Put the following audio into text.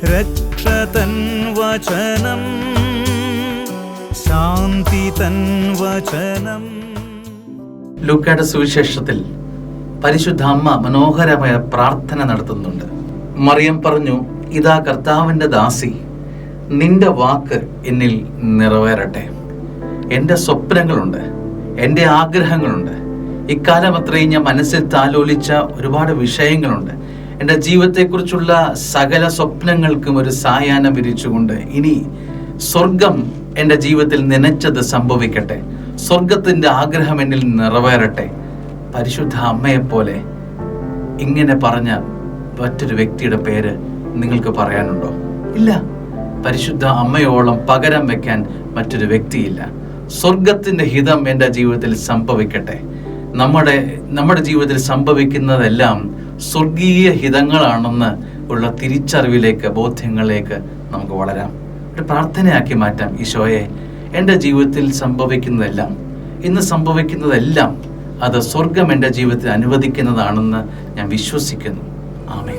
രക്ഷതൻ വചനം, ശാന്തി തൻ വചനം. ലൂക്കായുടെ സുവിശേഷത്തിൽ പരിശുദ്ധ അമ്മ മനോഹരമായ പ്രാർത്ഥന നടത്തുന്നുണ്ട്. മറിയം പറഞ്ഞു, ഇതാ കർത്താവിൻ്റെ ദാസി, നിന്റെ വാക്ക് എന്നിൽ നിറവേറട്ടെ. എൻ്റെ സ്വപ്നങ്ങളുണ്ട്, എൻ്റെ ആഗ്രഹങ്ങളുണ്ട്. ഇക്കാലം അത്രയും ഞാൻ മനസ്സിൽ താലോലിച്ച ഒരുപാട് വിഷയങ്ങളുണ്ട്. എൻ്റെ ജീവിതത്തെക്കുറിച്ചുള്ള സകല സ്വപ്നങ്ങൾക്കും ഒരു സായാഹ്നം വിരിച്ചുകൊണ്ട് ഇനി സ്വർഗം എൻ്റെ ജീവിതത്തിൽ നനച്ചത് സംഭവിക്കട്ടെ, സ്വർഗത്തിൻ്റെ ആഗ്രഹം എന്നിൽ നിറവേറട്ടെ. പരിശുദ്ധ അമ്മയെപ്പോലെ ഇങ്ങനെ പറഞ്ഞ മറ്റൊരു വ്യക്തിയുടെ പേര് നിങ്ങൾക്ക് പറയാനുണ്ടോ? ഇല്ല. പരിശുദ്ധ അമ്മയോളം പകരം വെക്കാൻ മറ്റൊരു വ്യക്തിയില്ല. സ്വർഗത്തിൻ്റെ ഹിതം എൻ്റെ ജീവിതത്തിൽ സംഭവിക്കട്ടെ. നമ്മുടെ ജീവിതത്തിൽ സംഭവിക്കുന്നതെല്ലാം സ്വർഗീയ ഹിതങ്ങളാണെന്ന് ഉള്ള തിരിച്ചറിവിലേക്ക്, ബോധ്യങ്ങളിലേക്ക് നമുക്ക് വളരാം. ഒരു പ്രാർത്ഥനയാക്കി മാറ്റാം. ഈശോയെ, എൻ്റെ ജീവിതത്തിൽ സംഭവിക്കുന്നതെല്ലാം, ഇന്ന് സംഭവിക്കുന്നതെല്ലാം അത് സ്വർഗം എൻ്റെ ജീവിതത്തിൽ അനുവദിക്കുന്നതാണെന്ന് ഞാൻ വിശ്വസിക്കുന്നു. ആമേൻ.